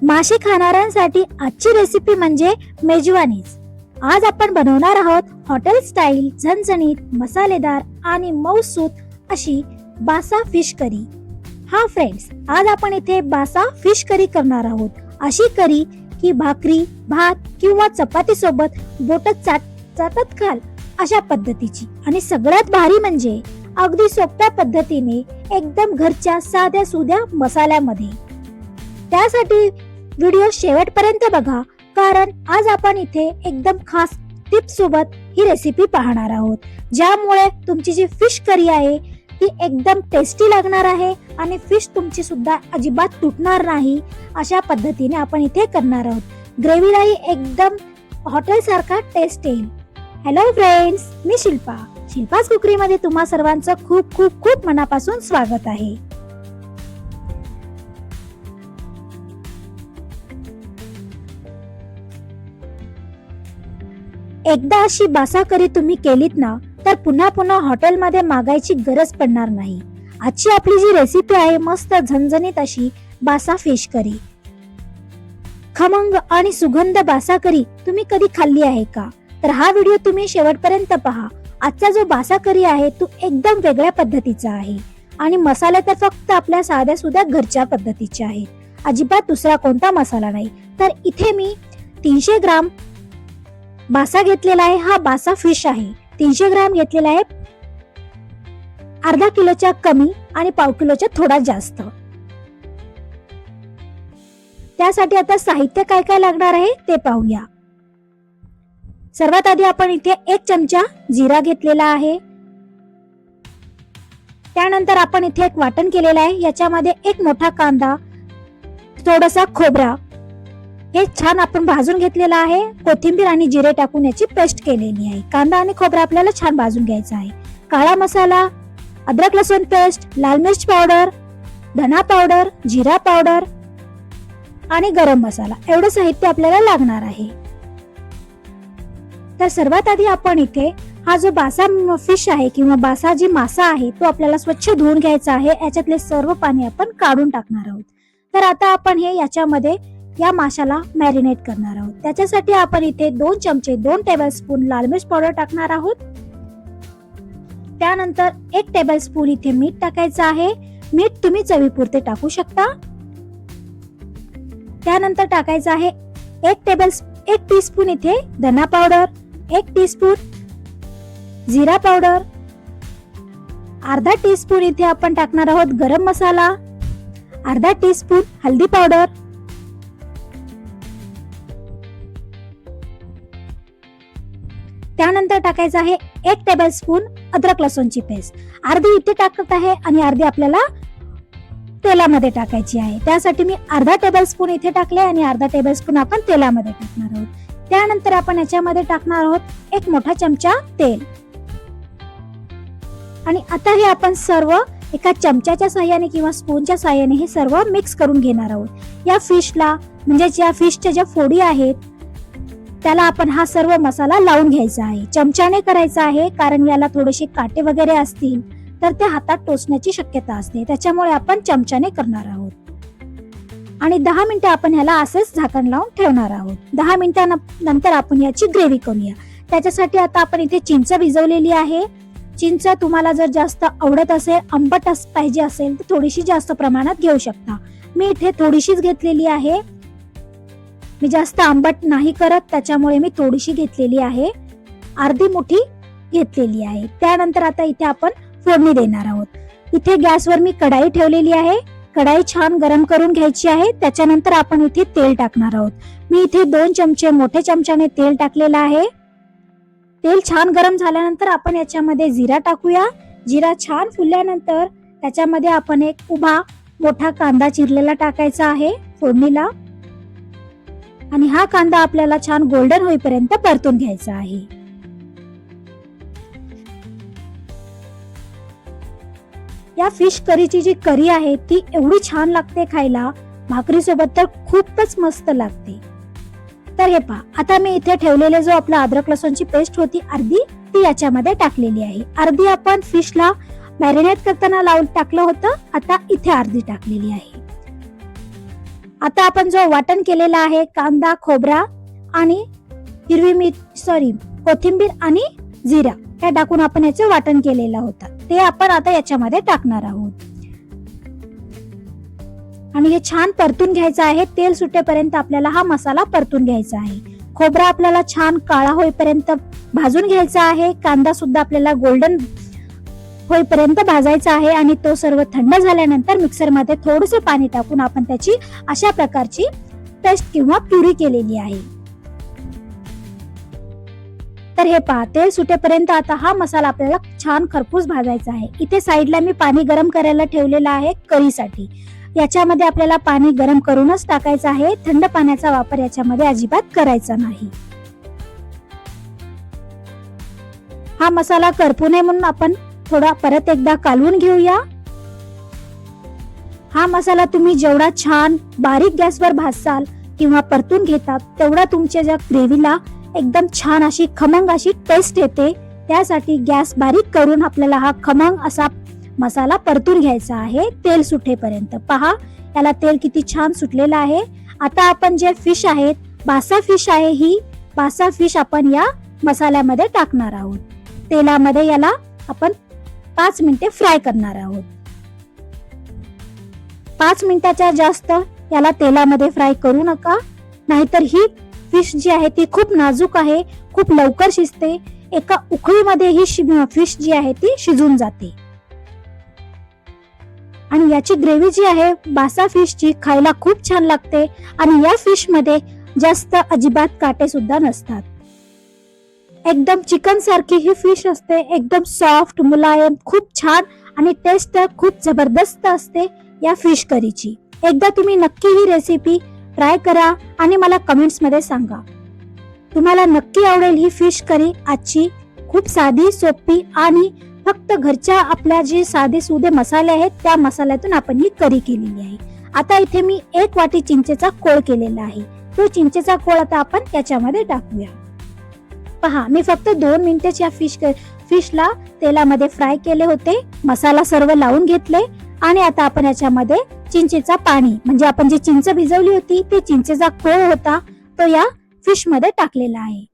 मासे खाणाऱ्यांसाठी आजची रेसिपी म्हणजे मेजवानीच। आज आपण बनवणार आहोत हॉटेल स्टाईल झणझणीत मसालेदार आणि मऊसूत अशी बासा फिश करी। हा फ्रेंड्स, आज आपण इथे बासा फिश करी करणार आहोत। अशी करी की भाकरी, भात किंवा चपाती सोबत बोटं चाटत खाल अशा पद्धतीची, आणि सगळ्यात भारी म्हणजे अगदी सोप्या पद्धतीने एकदम घरच्या साध्या सुध्या मसाल्यामध्ये। त्यासाठी व्हिडिओ शेवटपर्यंत बघा, कारण आज आपण इथे एकदम खास टिप्स सोबत ही रेसिपी पाहणार आहोत, ज्यामुळे तुमची जी फिश करी आहे ती एकदम टेस्टी लागणार आहे आणि फिश तुमची सुद्धा अजिबात तुटणार नाही अशा पद्धतीने आपण इथे करणार आहोत। ग्रेव्हीलाही एकदम हॉटेल सारखा टेस्ट येईल। हॅलो फ्रेंड्स, मी शिल्पास कुकरी मध्ये तुम्हा सर्वांचं खूप खूप खूप मनापासून स्वागत आहे। एकदा अशी बासा करी तुम्ही केलीत ना, तर पुन्हा पुन्हा हॉटेलमध्ये मागायची गरज पडणार नाही। आजची आपली जी रेसिपी आहे मस्त झणझणीत अशी बासा फिश करी। खमंग आणि सुगंध बासा करी तुम्ही कधी खाल्ली आहे का? तर हा व्हिडिओ तुम्ही शेवटपर्यंत पहा। आजचा जो बासा करी आहे तो एकदम वेगळ्या पद्धतीचा आहे आणि मसाले तर फक्त आपल्या साध्या सुध्या घरच्या पद्धतीचे आहेत, अजिबात दुसरा कोणता मसाला नाही। तर इथे मी 300 ग्राम बासा घेतलेला आहे। हा बासा फिश आहे। 300 ग्राम घेतलेला आहे, अर्धा किलोच्या कमी आणि पाव किलोच्या थोडा जास्त। त्यासाठी आता साहित्य काय काय लागणार आहे ते पाहूया। सर्वात आधी आपण इथे 1 चमचा जिरा घेतलेला आहे। त्यानंतर आपण इथे एक वाटण केलेलं आहे, याच्यामध्ये 1 मोठा कांदा, थोडासा खोबरा हे छान आपण भाजून घेतलेला आहे। कोथिंबीर आणि जिरे टाकून याची पेस्ट केलेली आहे। कांदा आणि खोबरा आपल्याला छान भाजून घ्यायचा आहे। काळा मसाला, अद्रक लसूण पेस्ट, लाल मिर्च पावडर, धना पावडर, जिरा पावडर आणि गरम मसाला एवढं साहित्य आपल्याला लागणार आहे। तर सर्वात आधी आपण इथे हा जो बासा फिश आहे किंवा बासा जी मासा आहे तो आपल्याला स्वच्छ धुवून घ्यायचा आहे। याच्यातले सर्व पाणी आपण काढून टाकणार आहोत। तर आता आपण हे याच्यामध्ये या माशाला मॅरिनेट करणार आहोत। त्याच्यासाठी आपण इथे 2 चमचे 2 टेबलस्पून लाल मिर्च पावडर टाकणार आहोत। त्यानंतर 1 टेबलस्पून इथे मीठ टाकायचं आहे। मीठ तुम्ही चवीपुरते टाकू शकता। त्यानंतर टाकायचं आहे 1 टीस्पून इथे धना पावडर, 1 टीस्पून जिरा पावडर, अर्धा टीस्पून इथे आपण टाकणार आहोत गरम मसाला, अर्धा टीस्पून हल्दी पावडर, त्यानंतर टाकायचं आहे 1 टेबलस्पून अद्रक लसूणची पेस्ट। अर्धी इथे टाकत आहे आणि अर्धी आपल्याला तेलामध्ये टाकायची आहे। त्यासाठी मी अर्धा टेबलस्पून इथे टाकले आणि अर्धा टेबलस्पून आपण तेलामध्ये टाकणार आहोत। त्यानंतर आपण याच्यामध्ये टाकणार आहोत 1 मोठा चमचा तेल, आणि आता हे आपण सर्व एका चमच्याच्या साहाय्याने किंवा स्पूनच्या साहाय्याने हे सर्व मिक्स करून घेणार आहोत। या फिशला म्हणजे या फिशच्या ज्या फोडी आहेत त्याला आपण हा सर्व मसाला लावून घ्यायचा आहे। चमच्याने करायचा आहे, कारण याला थोडेसे काटे वगैरे असतील तर ते हातात टोचण्याची शक्यता असते, त्याच्यामुळे आपण चमच्याने करणार आहोत। आणि 10 मिनिटं आपण ह्याला असेच झाकण लावून ठेवणार आहोत। 10 मिनिटांनंतर आपण याची ग्रेव्ही करूया। त्याच्यासाठी आता आपण इथे चिंच भिजवलेली आहे। चिंच तुम्हाला जर जास्त आवडत असेल, आंबट पाहिजे असेल तर थोडीशी जास्त प्रमाणात घेऊ शकता। मी इथे थोडीशीच घेतलेली आहे, मी जास्त आंबट नाही करत, त्याच्यामुळे मी थोडीशी घेतलेली आहे, अर्धी मुठी घेतलेली आहे। त्यानंतर आता इथे आपण फोडणी देणार आहोत। इथे गॅसवर मी कढाई ठेवलेली आहे। कढाई छान गरम करून घ्यायची आहे। त्याच्यानंतर आपण इथे तेल टाकणार आहोत। मी इथे 2 चमचे मोठ्या चमच्याने तेल टाकलेलं आहे। तेल छान गरम झाल्यानंतर आपण याच्यामध्ये जिरा टाकूया। जिरा छान फुलल्यानंतर त्याच्यामध्ये आपण 1 उभा मोठा कांदा चिरलेला टाकायचा आहे फोडणीला, आणि हा कांदा आपल्याला छान गोल्डन होईपर्यंत परतून घ्यायचा आहे। या फिश करीची जी करी आहे ती एवढी छान लागते खायला, भाकरी सोबत तर खूपच मस्त लागते। तर हे पहा, आता मी इथे ठेवलेले जो आपला अद्रक लसूणची पेस्ट होती अर्धी, ती याच्यामध्ये टाकलेली आहे। अर्धी आपण फिशला मॅरिनेट करताना लावून टाकलं होतं, आता इथे अर्धी टाकलेली आहे। आता आपण जो वाटण केलेला आहे कांदा, खोबरा आणि कोथिंबीर आणि जिरा हे टाकून आपण याचं वाटण केलेलं होतं ते आपण आता याच्यामध्ये टाकणार आहोत आणि हे छान परतून घ्यायचं आहे. तेल सुटेपर्यंत आपल्याला हा मसाला परतून घ्यायचा आहे. खोबरा आपल्याला छान काळा होईपर्यंत भाजून घ्यायचा आहे. कांदा सुद्धा आपल्याला गोल्डन होईपर्यंत भाजायचा आहे आणि तो सर्व थंड झाल्यानंतर मिक्सरमध्ये थोडेसे पाणी टाकून आपण त्याची अशा प्रकारची पेस्ट किंवा प्युरी केलेली आहे. तर हे पहा, तेल सुटेपर्यंत आता हा मसाला आपल्याला छान खरपूस भाजायचा आहे. इथे साईडला मी पाणी गरम करायला ठेवलेलं आहे करीसाठी. याच्यामध्ये आपल्याला पाणी गरम करूनच टाकायचं आहे. थंड पाण्याचा वापर याच्यामध्ये अजिबात करायचा नाही. हा मसाला करपू नये म्हणून आपण थोडा परत एकदा कालवून घेऊया. हा मसाला तुम्ही जेवढा छान बारीक गॅसवर भाजसाल किंवा परतून घेतात तेवढा तुमच्या ज्या ग्रेव्हीला एकदम छान अशी खमंग अशी टेस्ट येते. त्यासाठी गॅस बारीक करून आपल्याला हा खमंग असा मसाला परतून घ्यायचा आहे तेल सुटेपर्यंत. पहा, याला तेल किती छान सुटलेलं आहे. आता आपण जे फिश आहेत, बासा फिश आहे, ही बासा फिश आपण या मसाल्यामध्ये टाकणार आहोत. तेलामध्ये याला आपण 5 मिनिटे फ्राय करणार आहोत. 5 मिनिटाच्या जास्त याला तेलामध्ये फ्राय करू नका, नाहीतर ही फिश जी आहे ती खूप नाजूक आहे, खूप लवकर शिजते. एका उकळीमध्ये ही फिश जी आहे ती शिजून जाते आणि याची ग्रेव्ही जी आहे बासा फिशची खायला खूप छान लागते आणि या फिश मध्ये जास्त अजिबात काटे सुद्धा नसतात. एकदम चिकन सारखी ही फिश असते, एकदम सॉफ्ट, मुलायम, खूप छान आणि टेस्ट खूप जबरदस्त असते या फिश करीची. एकदा तुम्ही नक्की ही रेसिपी ट्राय करा आणि मला कमेंट्स मध्ये सांगा. तुम्हाला नक्की आवडेल ही फिश करी आजची. खूप साधी, सोपी आणि फक्त घरच्या आपल्या जे साधे सुधे मसाले आहेत त्या मसाल्यातून आपण ही करी केलेली आहे. आता इथे मी 1 वाटी चिंचेचा कोळ केलेला आहे. तो चिंचेचा कोळ आता आपण याच्यामध्ये टाकूया. पहा, मी फक्त 2 मिनिटेच या फिशला तेलामध्ये फ्राय केले होते. मसाला सर्व लावून घेतले आणि आता आपण याच्यामध्ये चिंचेचा पाणी म्हणजे आपण जी चिंच भिजवली होती ते चिंचेचा कोळ होता तो या फिश मध्ये टाकलेला आहे.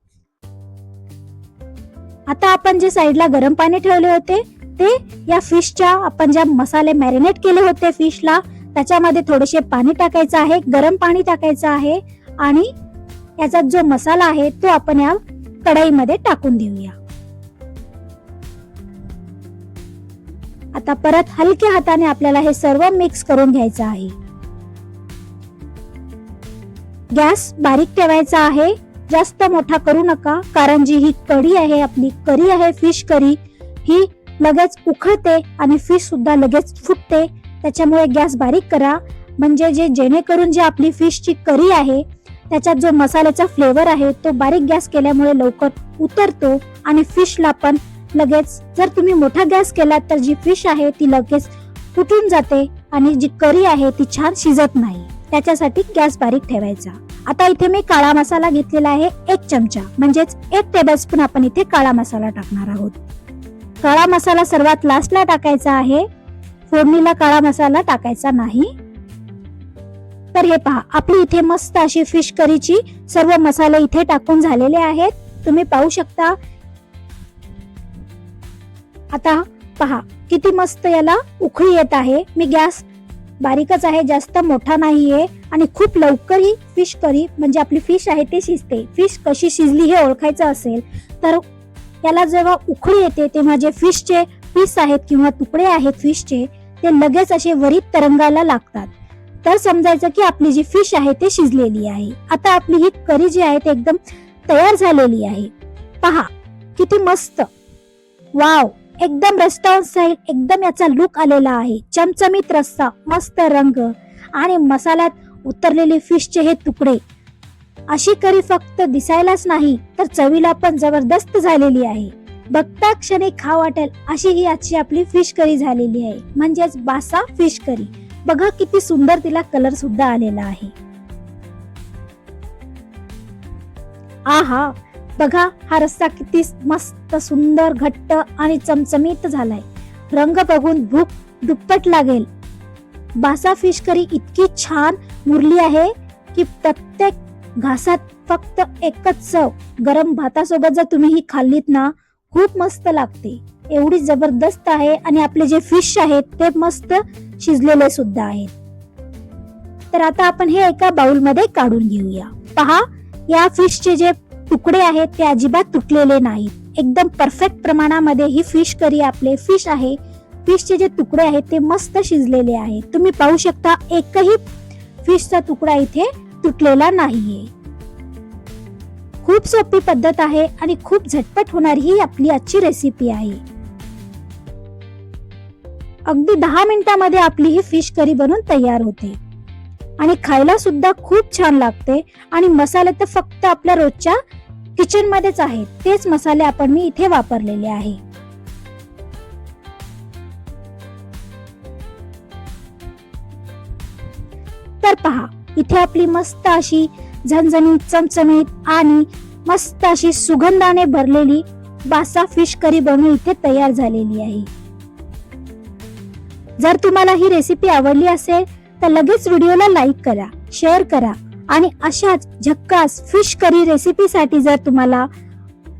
आता आपण जे साईडला गरम पाणी ठेवले होते ते या फिशच्या आपण ज्या मसाले मॅरिनेट केले होते फिशला त्याच्यामध्ये थोडेसे पाणी टाकायचं आहे, गरम पाणी टाकायचं आहे आणि याचा जो मसाला आहे तो आपण या कढईमध्ये टाकून देऊया. आता परत हलक्या हाताने आपल्याला हे सर्व मिक्स करून घ्यायचं आहे. गॅस बारीक ठेवायचा आहे, जास्त मोठा करू नका, कारण जी ही कढी आहे, आपली करी आहे फिश करी, ही लगेच उखळते आणि फिश सुद्धा लगेच फुटते. त्याच्यामुळे गॅस बारीक करा, म्हणजे जेणेकरून जी आपली फिशची करी आहे त्याच्यात जो मसाल्याचा फ्लेवर आहे तो बारीक गॅस केल्यामुळे लवकर उतरतो आणि फिशला पण लगेच, जर तुम्ही मोठा गॅस केला तर जी फिश आहे ती लगेच फुटून जाते आणि जी करी आहे ती छान शिजत नाही. त्याच्यासाठी गॅस बारीक ठेवायचा. आता इथे मी काळा मसाला घेतलेला आहे 1 चमचा, म्हणजेच 1 टेबलस्पून आपण इथे काळा मसाला टाकणार आहोत. काळा मसाला सर्वात लास्टला टाकायचा आहे, फोडणीला काळा मसाला टाकायचा नाही. तर हे पहा, आपली इथे मस्त अशी फिश करीची सर्व मसाले इथे टाकून झालेले आहेत, तुम्ही पाहू शकता. आता पहा किती मस्त याला उकळी येत आहे. मी गॅस बारीकच आहे, जास्त मोठा नाहीये आणि खूप लवकर ही फिश करी म्हणजे आपली फिश आहे ते शिजते. फिश कशी शिजली हे ओळखायचं असेल तर याला जेव्हा उकळी येते तेव्हा जे फिशचे पीस आहेत किंवा तुकडे आहेत फिशचे ते लगेच असे वरीत तरंगायला लागतात, तर समजायचं की आपली जी फिश आहे ते शिजलेली आहे. आता आपली ही करी जी आहे ते एकदम तयार झालेली आहे. पहा किती मस्त, वाव, एकदम रेस्टॉरंट स्टाईल एकदम याचा लुक आलेला आहे. चमचमीत रस्सा, मस्त रंग आणि मसाल्यात उतरलेले फिशचे हे तुकडे. अशी करी फक्त दिसायलाच नाही तर चवीला पण जबरदस्त झालेली आहे. बघता क्षणी खाव वाटेल अशी ही आजची आपली फिश करी झालेली आहे, म्हणजेच बासा फिश करी. बघा किती सुंदर तिला कलर सुद्धा आलेला आहे. आहा, बघा हा रस्सा किती मस्त, सुंदर, घट्ट आणि चमचमीत झालाय. रंग बघून भूक दुप्पट लागेल. बासा फिश करी इतकी छान मुरली आहे की प्रत्येक घासात फक्त एकच चव. गरम भातासोबत जर तुम्ही ही खाल्लीत ना, खूप मस्त लागते. एवढी जबरदस्त आहे आणि आपले जे फिश आहेत ते मस्त शिजलेले सुद्धा आहेत. तर आता आपण हे एका बाउल मध्ये काढून घेऊया. पहा, या फिशचे जे तुकडे आहेत ते अजिबात तुटलेले नाहीत. एकदम परफेक्ट प्रमाणामध्ये ही फिश करी आपले फिश आहे. फिशचे जे तुकडे आहेत ते मस्त शिजलेले आहेत. तुम्ही पाहू शकता एकही फिशचा तुकडा इथे तुटलेला नाहीये. खूप सोपी पद्धत आहे आणि खूप झटपट होणारी ही आपली आजची रेसिपी आहे. अगदी 10 मिनिटांमध्ये आपली ही फिश करी बनून तयार होते आणि खायला सुद्धा खूप छान लागते. आणि मसाले तर फक्त आपल्या रोजच्या किचन मध्येच आहेत, तेच मसाले आपण मी इथे वापरलेले आहे. तर पहा, इथे आपली मस्त अशी झणझणीत, चमचमीत आणि मस्त अशी सुगंधाने भरलेली बासा फिश करी बनवून इथे तयार झालेली आहे. जर तुम्हाला ही रेसिपी आवडली असेल तर लगेच व्हिडिओला लाईक करा, शेअर करा आणि अशाच झक्कास फिश करी रेसिपीसाठी जर तुम्हाला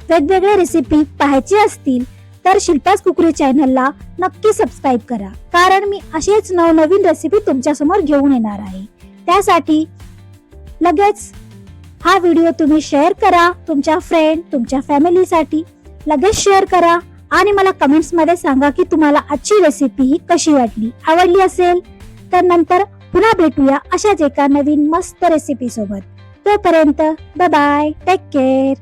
वेगवेगळ्या रेसिपी पाहायची असतील तर शिल्पास कुकरी चॅनलला नक्की सबस्क्राईब करा, कारण मी असेच नवनवीन रेसिपी तुमच्या समोर घेऊन येणार आहे. त्यासाठी लगेच हा व्हिडिओ तुम्ही शेअर करा, तुमच्या फ्रेंड, तुमच्या फॅमिलीसाठी लगेच शेअर करा आणि मला कमेंट्स मध्ये सांगा की तुम्हाला आजची रेसिपी ही कशी वाटली. आवडली असेल तर नंतर पुन्हा भेटूया अशाच एका नवीन मस्त रेसिपी सोबत. तोपर्यंत बाय बाय, टेक केअर.